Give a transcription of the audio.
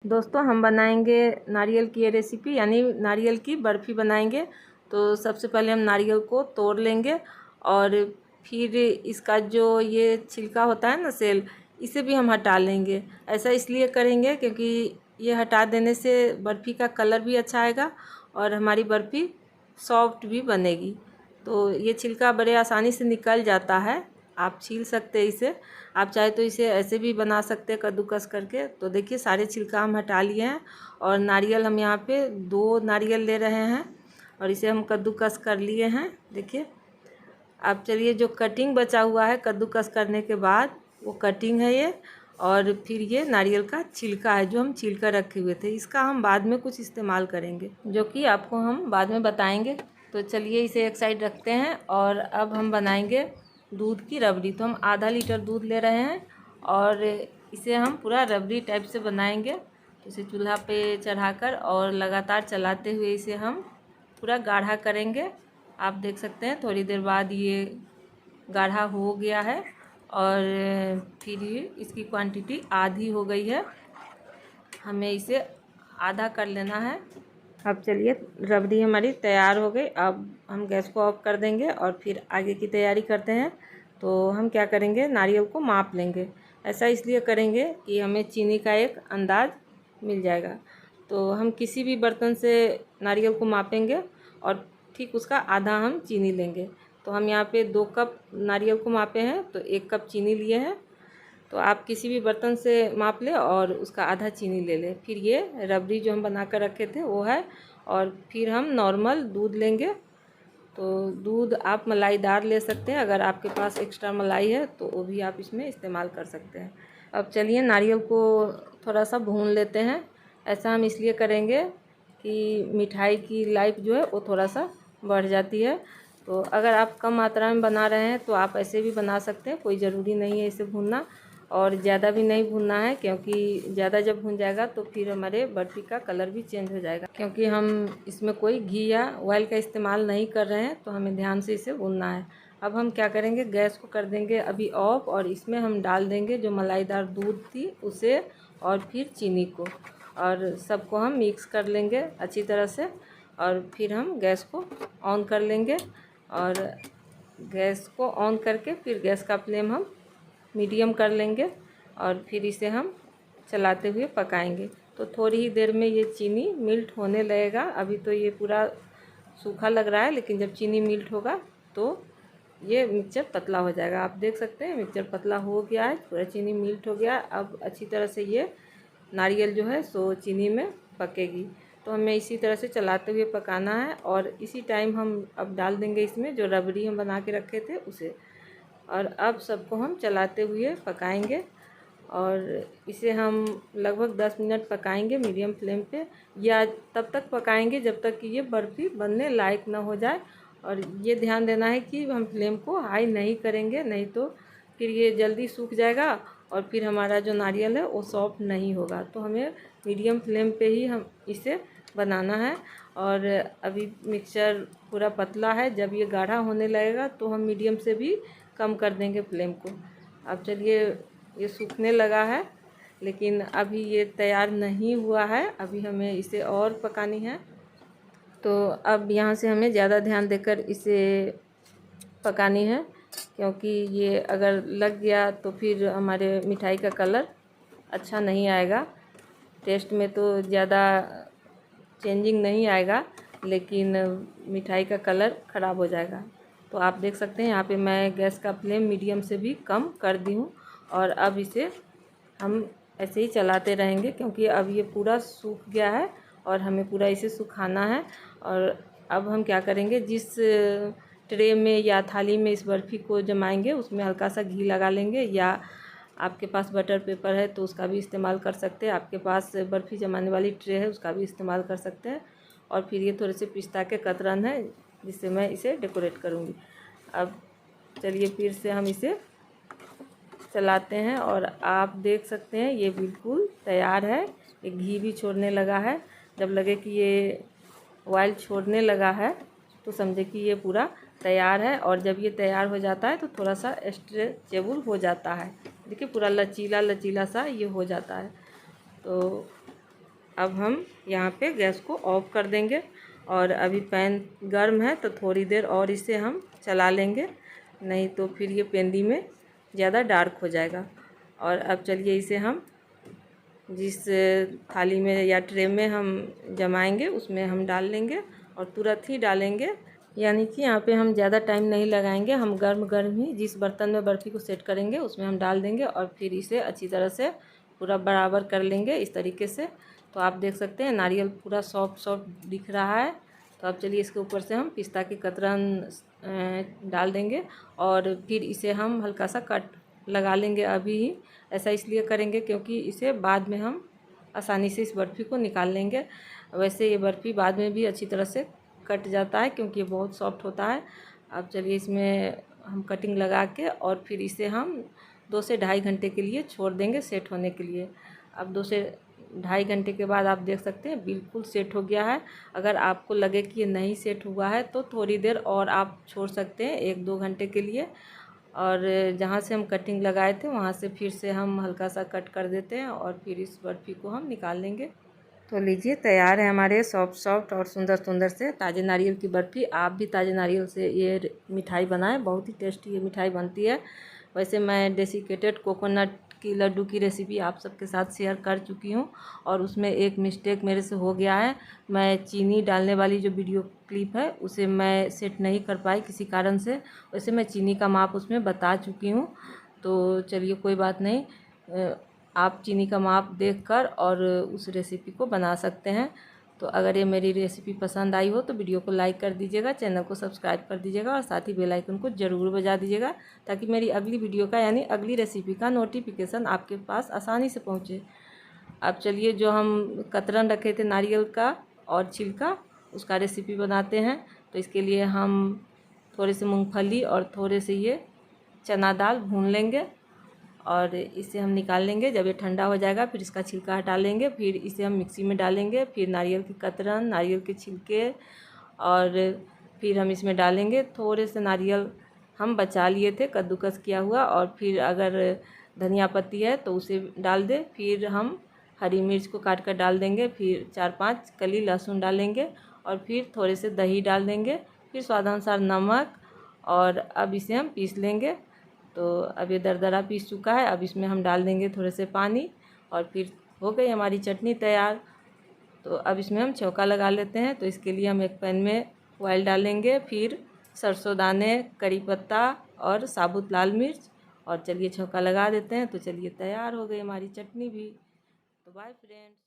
दोस्तों हम बनाएंगे नारियल की ये रेसिपी, यानी नारियल की बर्फ़ी बनाएंगे। तो सबसे पहले हम नारियल को तोड़ लेंगे और फिर इसका जो ये छिलका होता है ना, सेल, इसे भी हम हटा लेंगे। ऐसा इसलिए करेंगे क्योंकि ये हटा देने से बर्फ़ी का कलर भी अच्छा आएगा और हमारी बर्फ़ी सॉफ्ट भी बनेगी। तो ये छिलका बड़े आसानी से निकल जाता है, आप छील सकते हैं इसे। आप चाहे तो इसे ऐसे भी बना सकते हैं कद्दूकस करके। तो देखिए सारे छिलका हम हटा लिए हैं और नारियल हम यहाँ पे 2 नारियल ले रहे हैं और इसे हम कद्दूकस कर लिए हैं। देखिए अब चलिए, जो कटिंग बचा हुआ है कद्दूकस करने के बाद, वो कटिंग है ये, और फिर ये नारियल का छिलका है जो हम छील कर रखे हुए थे। इसका हम बाद में कुछ इस्तेमाल करेंगे जो कि आपको हम बाद में बताएंगे। तो चलिए इसे एक साइड रखते हैं और अब हम बनाएंगे दूध की रबड़ी। तो हम आधा लीटर दूध ले रहे हैं और इसे हम पूरा रबड़ी टाइप से बनाएंगे। तो इसे चूल्हा पे चढ़ाकर और लगातार चलाते हुए इसे हम पूरा गाढ़ा करेंगे। आप देख सकते हैं थोड़ी देर बाद ये गाढ़ा हो गया है और फिर इसकी क्वांटिटी आधी हो गई है। हमें इसे आधा कर लेना है। अब चलिए रबड़ी हमारी तैयार हो गई। अब हम गैस को ऑफ कर देंगे और फिर आगे की तैयारी करते हैं। तो हम क्या करेंगे, नारियल को माप लेंगे। ऐसा इसलिए करेंगे कि हमें चीनी का एक अंदाज़ मिल जाएगा। तो हम किसी भी बर्तन से नारियल को मापेंगे और ठीक उसका आधा हम चीनी लेंगे। तो हम यहाँ पे 2 कप नारियल को मापे हैं तो 1 कप चीनी लिए हैं। तो आप किसी भी बर्तन से माप ले और उसका आधा चीनी ले लें। फिर ये रबड़ी जो हम बना कर रखे थे वो है, और फिर हम नॉर्मल दूध लेंगे। तो दूध आप मलाईदार ले सकते हैं, अगर आपके पास एक्स्ट्रा मलाई है तो वो भी आप इसमें इस्तेमाल कर सकते हैं। अब चलिए नारियल को थोड़ा सा भून लेते हैं। ऐसा हम इसलिए करेंगे कि मिठाई की लाइफ जो है वो थोड़ा सा बढ़ जाती है। तो अगर आप कम मात्रा में बना रहे हैं तो आप ऐसे भी बना सकते हैं, कोई ज़रूरी नहीं है इसे भूनना। और ज़्यादा भी नहीं भूनना है क्योंकि ज़्यादा जब भून जाएगा तो फिर हमारे बर्फ़ी का कलर भी चेंज हो जाएगा। क्योंकि हम इसमें कोई घी या ऑयल का इस्तेमाल नहीं कर रहे हैं तो हमें ध्यान से इसे भूनना है। अब हम क्या करेंगे, गैस को कर देंगे अभी ऑफ और इसमें हम डाल देंगे जो मलाईदार दूध थी उसे और फिर चीनी को, और सबको हम मिक्स कर लेंगे अच्छी तरह से। और फिर हम गैस को ऑन कर लेंगे और गैस को ऑन करके फिर गैस का फ्लेम हम मीडियम कर लेंगे और फिर इसे हम चलाते हुए पकाएंगे। तो थोड़ी ही देर में ये चीनी मिल्ट होने लगेगा। अभी तो ये पूरा सूखा लग रहा है, लेकिन जब चीनी मिल्ट होगा तो ये मिक्सचर पतला हो जाएगा। आप देख सकते हैं मिक्सचर पतला हो गया है, पूरा चीनी मिल्ट हो गया। अब अच्छी तरह से ये नारियल जो है सो चीनी में पकेगी। तो हमें इसी तरह से चलाते हुए पकाना है और इसी टाइम हम अब डाल देंगे इसमें जो रबड़ी हम बना के रखे थे उसे। और अब सबको हम चलाते हुए पकाएंगे और इसे हम लगभग 10 मिनट पकाएंगे मीडियम फ्लेम पे, या तब तक पकाएंगे जब तक कि ये बर्फ़ी बनने लायक ना हो जाए। और ये ध्यान देना है कि हम फ्लेम को हाई नहीं करेंगे, नहीं तो फिर ये जल्दी सूख जाएगा और फिर हमारा जो नारियल है वो सॉफ्ट नहीं होगा। तो हमें मीडियम फ्लेम पे ही हम इसे बनाना है। और अभी मिक्सचर पूरा पतला है, जब ये गाढ़ा होने लगेगा तो हम मीडियम से भी कम कर देंगे फ्लेम को। अब चलिए ये सूखने लगा है, लेकिन अभी ये तैयार नहीं हुआ है, अभी हमें इसे और पकानी है। तो अब यहाँ से हमें ज़्यादा ध्यान देकर इसे पकानी है, क्योंकि ये अगर लग गया तो फिर हमारे मिठाई का कलर अच्छा नहीं आएगा। टेस्ट में तो ज़्यादा चेंजिंग नहीं आएगा, लेकिन मिठाई का कलर ख़राब हो जाएगा। तो आप देख सकते हैं यहाँ पे मैं गैस का फ्लेम मीडियम से भी कम कर दी हूँ और अब इसे हम ऐसे ही चलाते रहेंगे क्योंकि अब ये पूरा सूख गया है और हमें पूरा इसे सुखाना है। और अब हम क्या करेंगे, जिस ट्रे में या थाली में इस बर्फ़ी को जमाएंगे उसमें हल्का सा घी लगा लेंगे, या आपके पास बटर पेपर है तो उसका भी इस्तेमाल कर सकते हैं, आपके पास बर्फ़ी जमाने वाली ट्रे है उसका भी इस्तेमाल कर सकते हैं। और फिर ये थोड़े से पिस्ता के कतरन है जिससे मैं इसे डेकोरेट करूँगी। अब चलिए फिर से हम इसे चलाते हैं और आप देख सकते हैं ये बिल्कुल तैयार है। ये घी भी छोड़ने लगा है, जब लगे कि ये ऑयल छोड़ने लगा है तो समझे कि ये पूरा तैयार है। और जब ये तैयार हो जाता है तो थोड़ा सा स्ट्रेचेबल हो जाता है। देखिए पूरा लचीला लचीला सा ये हो जाता है। तो अब हम यहाँ पे गैस को ऑफ कर देंगे और अभी पैन गर्म है तो थोड़ी देर और इसे हम चला लेंगे, नहीं तो फिर ये पेंदी में ज़्यादा डार्क हो जाएगा। और अब चलिए इसे हम जिस थाली में या ट्रे में हम जमाएंगे उसमें हम डाल लेंगे और तुरंत ही डालेंगे, यानी कि यहाँ पे हम ज़्यादा टाइम नहीं लगाएंगे। हम गर्म गर्म ही जिस बर्तन में बर्फ़ी को सेट करेंगे उसमें हम डाल देंगे और फिर इसे अच्छी तरह से पूरा बराबर कर लेंगे इस तरीके से। तो आप देख सकते हैं नारियल पूरा सॉफ्ट सॉफ्ट दिख रहा है। तो अब चलिए इसके ऊपर से हम पिस्ता की कतरन डाल देंगे और फिर इसे हम हल्का सा कट लगा लेंगे अभी ही। ऐसा इसलिए करेंगे क्योंकि इसे बाद में हम आसानी से इस बर्फ़ी को निकाल लेंगे। वैसे ये बर्फ़ी बाद में भी अच्छी तरह से कट जाता है क्योंकि ये बहुत सॉफ्ट होता है। अब चलिए इसमें हम कटिंग लगा के और फिर इसे हम 2 से ढाई घंटे के लिए छोड़ देंगे सेट होने के लिए। अब 2 से ढाई घंटे के बाद आप देख सकते हैं बिल्कुल सेट हो गया है। अगर आपको लगे कि ये नहीं सेट हुआ है तो थोड़ी देर और आप छोड़ सकते हैं 1-2 घंटे के लिए। और जहाँ से हम कटिंग लगाए थे वहाँ से फिर से हम हल्का सा कट कर देते हैं और फिर इस बर्फ़ी को हम निकाल लेंगे। तो लीजिए तैयार है हमारे सॉफ्ट सॉफ्ट और सुंदर सुंदर से ताज़े नारियल की बर्फ़ी। आप भी ताज़े नारियल से ये मिठाई बनाएं, बहुत ही टेस्टी ये मिठाई बनती है। वैसे मैं डेसिकेटेड कोकोनट की लड्डू की रेसिपी आप सबके साथ शेयर कर चुकी हूँ और उसमें एक मिस्टेक मेरे से हो गया है। मैं चीनी डालने वाली जो वीडियो क्लिप है उसे मैं सेट नहीं कर पाई किसी कारण से। वैसे मैं चीनी का माप उसमें बता चुकी हूँ, तो चलिए कोई बात नहीं, आप चीनी का माप देखकर और उस रेसिपी को बना सकते हैं। तो अगर ये मेरी रेसिपी पसंद आई हो तो वीडियो को लाइक कर दीजिएगा, चैनल को सब्सक्राइब कर दीजिएगा और साथ ही बेल आइकन को ज़रूर बजा दीजिएगा ताकि मेरी अगली वीडियो का यानी अगली रेसिपी का नोटिफिकेशन आपके पास आसानी से पहुँचे। अब चलिए जो हम कतरन रखे थे नारियल का और छिलका उसका रेसिपी बनाते हैं। तो इसके लिए हम थोड़े से मूँगफली और थोड़े से ये चना दाल भून लेंगे और इसे हम निकाल लेंगे। जब ये ठंडा हो जाएगा फिर इसका छिलका हटा लेंगे, फिर इसे हम मिक्सी में डालेंगे। फिर नारियल की कतरन, नारियल के छिलके और फिर हम इसमें डालेंगे थोड़े से नारियल हम बचा लिए थे कद्दूकस किया हुआ, और फिर अगर धनिया पत्ती है तो उसे डाल दें। फिर हम हरी मिर्च को काट कर डाल देंगे, फिर 4-5 कली लहसुन डालेंगे और फिर थोड़े से दही डाल देंगे, फिर स्वादानुसार नमक, और अब इसे हम पीस लेंगे। तो अब ये दरदरा पीस चुका है। अब इसमें हम डाल देंगे थोड़े से पानी और फिर हो गई हमारी चटनी तैयार। तो अब इसमें हम छौंका लगा लेते हैं। तो इसके लिए हम एक पैन में ऑयल डालेंगे, फिर सरसों दाने, करी पत्ता और साबुत लाल मिर्च, और चलिए छौंका लगा देते हैं। तो चलिए तैयार हो गई हमारी चटनी भी। तो बाय फ्रेंड्स।